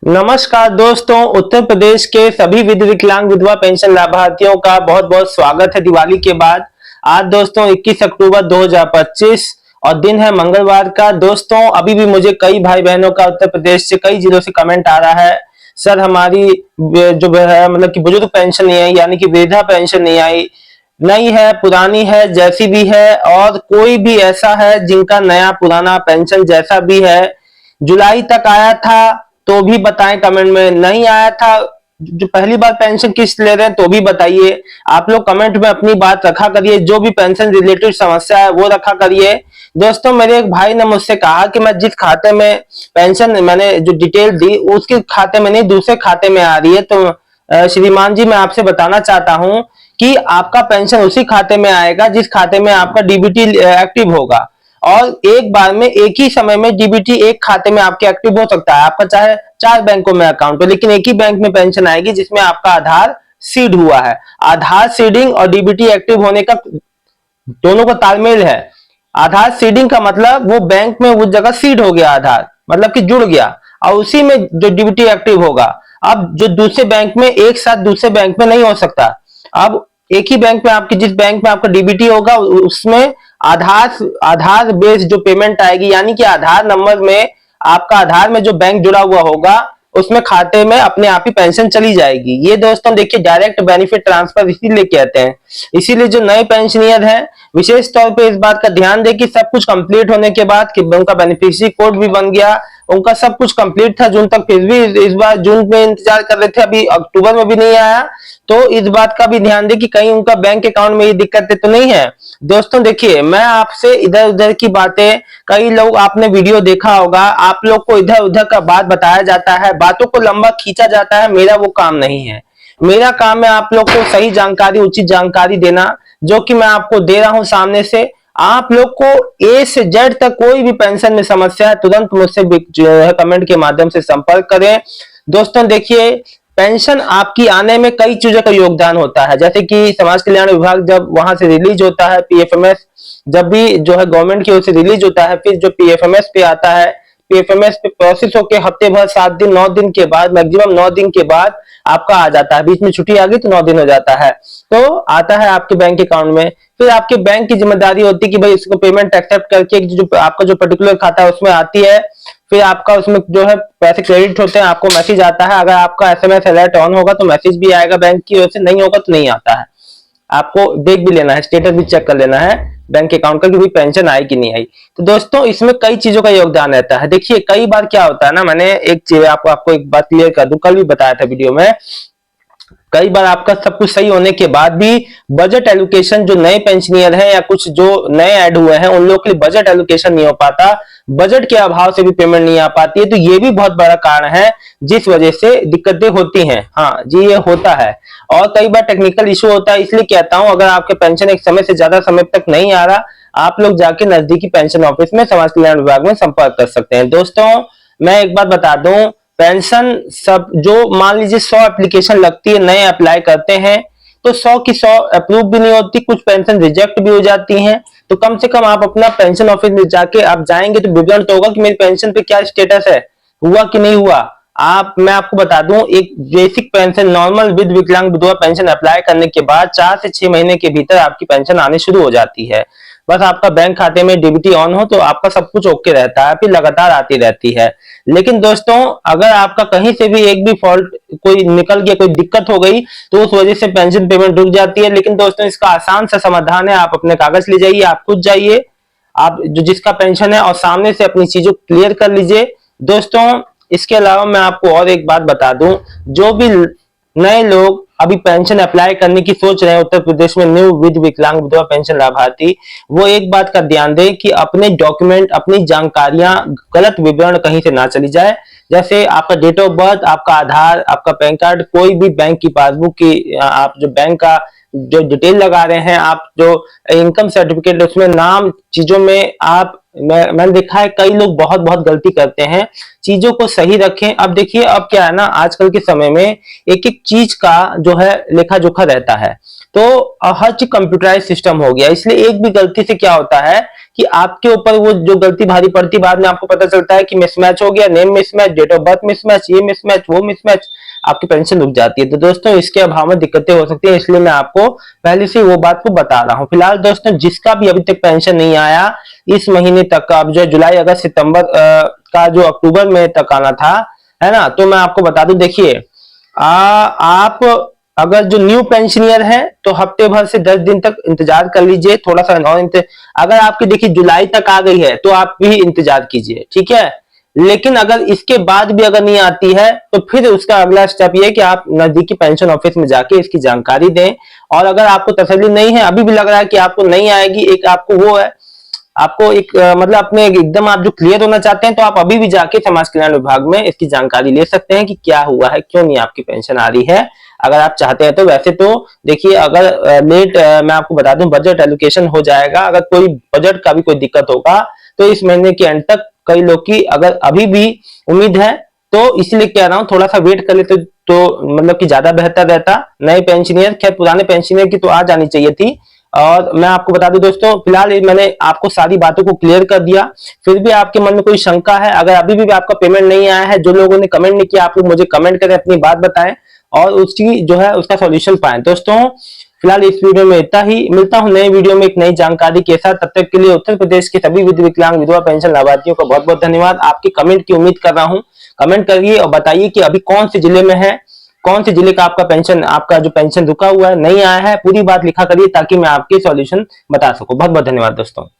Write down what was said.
नमस्कार दोस्तों, उत्तर प्रदेश के सभी विकलांग विधवा पेंशन लाभार्थियों का बहुत बहुत स्वागत है दिवाली के बाद। आज दोस्तों 21 अक्टूबर 2025 और दिन है मंगलवार का। दोस्तों अभी भी मुझे कई भाई बहनों का उत्तर प्रदेश से कई जिलों से कमेंट आ रहा है, सर हमारी जो है मतलब कि बुजुर्ग पेंशन नहीं आई, यानी कि वृद्धा पेंशन नहीं आई, नई है पुरानी है जैसी भी है, और कोई भी ऐसा है जिनका नया पुराना पेंशन जैसा भी है जुलाई तक आया था तो भी बताएं कमेंट में, नहीं आया था जो पहली बार पेंशन किस्त ले रहे हैं तो भी बताइए। आप लोग कमेंट में अपनी बात रखा करिए, जो भी पेंशन रिलेटेड समस्या है वो रखा करिए। दोस्तों मेरे एक भाई ने मुझसे कहा कि मैं जिस खाते में पेंशन मैंने जो डिटेल दी उसके खाते में नहीं दूसरे खाते में आ रही है, तो श्रीमान जी मैं आपसे बताना चाहता हूं कि आपका पेंशन उसी खाते में आएगा जिस खाते में आपका डीबीटी एक्टिव होगा, और एक बार में एक ही समय में डीबीटी एक खाते में आपके एक्टिव हो सकता है। आपका चाहे 4 बैंकों में अकाउंट हो, लेकिन एक ही बैंक में पेंशन आएगी जिसमें आपका आधार सीड हुआ है। आधार सीडिंग और डीबीटी एक्टिव होने का दोनों का तालमेल है। आधार सीडिंग का मतलब वो बैंक में उस जगह सीड हो गया, आधार मतलब कि जुड़ गया, और उसी में जो डीबीटी एक्टिव होगा। अब जो दूसरे बैंक में एक साथ दूसरे बैंक में नहीं हो सकता। अब एक ही बैंक में आपकी जिस बैंक में आपका डीबीटी होगा उसमें आधार बेस्ड जो पेमेंट आएगी, यानी कि आधार नंबर में आपका आधार में जो बैंक जुड़ा हुआ होगा उसमें खाते में अपने आप ही पेंशन चली जाएगी। ये दोस्तों देखिए डायरेक्ट बेनिफिट ट्रांसफर इसीलिए कहते हैं। इसीलिए जो नए पेंशनियर हैं विशेष तौर पे इस बात का ध्यान दें कि सब कुछ कंप्लीट होने के बाद कि उनका बेनिफिशियरी कोड भी बन गया, उनका सब कुछ कंप्लीट था जून तक, फिर भी इस बार जून में इंतजार कर रहे थे, अभी अक्टूबर में भी नहीं आया। तो इस बात का भी ध्यान दें कि कहीं उनका बैंक अकाउंट में ये दिक्कतें तो नहीं है। दोस्तों देखिए मैं आपसे इधर उधर की बातें, कई लोग आपने वीडियो देखा होगा, आप लोग को इधर उधर का बात बताया जाता है, बातों को लंबा खींचा जाता है, मेरा वो काम नहीं है। मेरा काम है आप लोग को सही जानकारी उचित जानकारी देना, जो कि मैं आपको दे रहा हूं सामने से। आप लोग को ए से जेड तक कोई भी पेंशन में समस्या है तुरंत मुझसे जो है कमेंट के माध्यम से संपर्क करें। दोस्तों देखिए पेंशन आपकी आने में कई चीजों का योगदान होता है, जैसे कि समाज कल्याण विभाग जब वहां से रिलीज होता है, पीएफएमएस जब भी जो है गवर्नमेंट की ओर से रिलीज होता है, फिर जो पीएफएमएस पे आता है, पीएफएमएस पे प्रोसेस होके हफ्ते भर 7 दिन 9 दिन के बाद, मैक्सिमम 9 दिन के बाद आपका आ जाता है। बीच में छुट्टी आ गई तो 9 दिन हो जाता है, तो आता है आपके बैंक अकाउंट में। फिर आपके बैंक की जिम्मेदारी होती है कि भाई इसको पेमेंट एक्सेप्ट करके जो आपका जो पर्टिकुलर खाता है उसमें आती है, फिर आपका उसमें जो है पैसे क्रेडिट होते हैं, आपको मैसेज आता है। अगर आपका एसएमएस अलर्ट ऑन होगा तो मैसेज भी आएगा बैंक की ओर से, नहीं होगा तो नहीं आता है। आपको देख भी लेना है, स्टेटस भी चेक कर लेना है बैंक अकाउंट का कि भाई पेंशन आई कि नहीं आई। तो दोस्तों इसमें कई चीजों का योगदान रहता है। देखिए कई बार क्या होता है ना, मैंने एक चीज आपको एक बात क्लियर कर दूं, कल भी बताया था वीडियो में, कई बार आपका सब कुछ सही होने के बाद भी बजट एलोकेशन जो नए पेंशनियर हैं या कुछ जो नए ऐड हुए हैं उन लोगों के लिए बजट एलोकेशन नहीं हो पाता, बजट के अभाव से भी पेमेंट नहीं आ पाती है। तो ये भी बहुत बड़ा कारण है जिस वजह से दिक्कतें होती हैं। हाँ जी ये होता है, और कई बार टेक्निकल इशू होता है। इसलिए कहता हूं अगर आपके पेंशन एक समय से ज्यादा समय तक नहीं आ रहा, आप लोग जाके नजदीकी पेंशन ऑफिस में समाज कल्याण विभाग में संपर्क कर सकते हैं। दोस्तों मैं एक बात बता दूं, पेंशन सब जो मान लीजिए 100 एप्लीकेशन लगती है, नए अप्लाई करते हैं तो 100 की 100 अप्रूव भी नहीं होती, कुछ पेंशन रिजेक्ट भी हो जाती हैं। तो कम से कम आप अपना पेंशन ऑफिस में जाके आप जाएंगे तो विवरण तो होगा कि मेरी पेंशन पे क्या स्टेटस है, हुआ कि नहीं हुआ। मैं आपको बता दूं एक बेसिक पेंशन नॉर्मल विद विकलांग विधवा पेंशन अप्लाई करने के बाद 4 से 6 महीने के भीतर आपकी पेंशन आनी शुरू हो जाती है। बस आपका बैंक खाते में डीबीटी ऑन हो तो आपका सब कुछ ओके रहता है, फिर लगातार आती रहती है। लेकिन दोस्तों अगर आपका कहीं से भी एक भी फॉल्ट कोई निकल गया, कोई दिक्कत हो गई तो उस वजह से पेंशन पेमेंट रुक जाती है। लेकिन दोस्तों इसका आसान सा समाधान है, आप अपने कागज ले जाइए, आप खुद जाइए, आप जो जिसका पेंशन है और सामने से अपनी चीजों क्लियर कर लीजिए। दोस्तों इसके अलावा मैं आपको और एक बात बता दूं, जो भी नए लोग अभी पेंशन अप्लाई करने की सोच रहे हैं उत्तर प्रदेश में न्यू विद विकलांग विधवा पेंशन लाभार्थी, वो एक बात का ध्यान दें कि अपने डॉक्यूमेंट अपनी जानकारियां गलत विवरण कहीं से ना चली जाए। जैसे आपका डेट ऑफ बर्थ, आपका आधार, आपका पैन कार्ड, कोई भी बैंक की पासबुक की आप जो बैंक का जो डिटेल लगा रहे हैं, आप जो इनकम सर्टिफिकेट उसमें नाम चीजों में आप मैंने देखा है कई लोग बहुत बहुत गलती करते हैं, चीजों को सही रखें। अब देखिए अब क्या है ना, आजकल के समय में एक एक चीज का जो है लेखा जोखा रहता है। तो हर चीज कंप्यूटराइज सिस्टम हो गया, इसलिए एक भी गलती से क्या होता है कि आपके ऊपर वो जो गलती भारी पड़ती, बाद में आपको पता चलता है कि मिसमैच हो गया, name mismatch, date of birth mismatch, ये मिसमैच, वो मिसमैच, आपकी पेंशन रुक जाती है। तो दोस्तों इसके अभाव में दिक्कतें हो सकती है, इसलिए मैं आपको पहले से वो बात को बता रहा हूँ। फिलहाल दोस्तों जिसका भी अभी तक पेंशन नहीं आया इस महीने तक का, अब जो जुलाई अगस्त सितंबर का जो अक्टूबर में तक आना था, है ना, तो मैं आपको बता दूं, देखिए आप अगर जो न्यू पेंशनियर है तो हफ्ते भर से 10 दिन तक इंतजार कर लीजिए, थोड़ा सा और अगर आपकी देखिए जुलाई तक आ गई है तो आप भी इंतजार कीजिए, ठीक है। लेकिन अगर इसके बाद भी अगर नहीं आती है तो फिर उसका अगला स्टेप ये है कि आप नजदीकी पेंशन ऑफिस में जाके इसकी जानकारी दें। और अगर आपको तसल्ली नहीं है, अभी भी लग रहा है कि आपको नहीं आएगी, एक आपको वो है, आपको एक मतलब अपने एकदम आप जो क्लियर होना चाहते हैं, तो आप अभी भी जाके समाज कल्याण विभाग में इसकी जानकारी ले सकते हैं कि क्या हुआ है, क्यों नहीं आपकी पेंशन आ रही है, अगर आप चाहते हैं तो। वैसे तो देखिए अगर लेट मैं आपको बता दूं बजट एलोकेशन हो जाएगा, अगर कोई बजट का भी कोई दिक्कत होगा तो इस महीने के एंड तक कई लोग की अगर अभी भी उम्मीद है, तो इसलिए कह रहा हूं थोड़ा सा वेट कर लेते तो मतलब कि ज्यादा बेहतर रहता। नए पेंशनियर, खैर पुराने पेंशनियर की तो आ जानी चाहिए थी। और मैं आपको बता दूं दोस्तों, फिलहाल मैंने आपको सारी बातों को क्लियर कर दिया। फिर भी आपके मन में कोई शंका है, अगर अभी भी आपका पेमेंट नहीं आया है, जो लोगों ने कमेंट नहीं किया आप लोग मुझे कमेंट करें, अपनी बात बताएं और उसकी जो है उसका सॉल्यूशन पाएं। दोस्तों फिलहाल इस वीडियो में इतना ही, मिलता हूं नए वीडियो में एक नई जानकारी के साथ। तब तक के लिए उत्तर प्रदेश के सभी विकलांग विधवा पेंशन लाभार्थियों का बहुत बहुत धन्यवाद। आपके कमेंट की उम्मीद कर रहा हूं, कमेंट करिए और बताइए कि अभी कौन से जिले में है, कौन से जिले का आपका जो पेंशन रुका हुआ है, नहीं आया है, पूरी बात लिखा करिए ताकि मैं आपके सॉल्यूशन बता सकूं। बहुत बहुत धन्यवाद दोस्तों।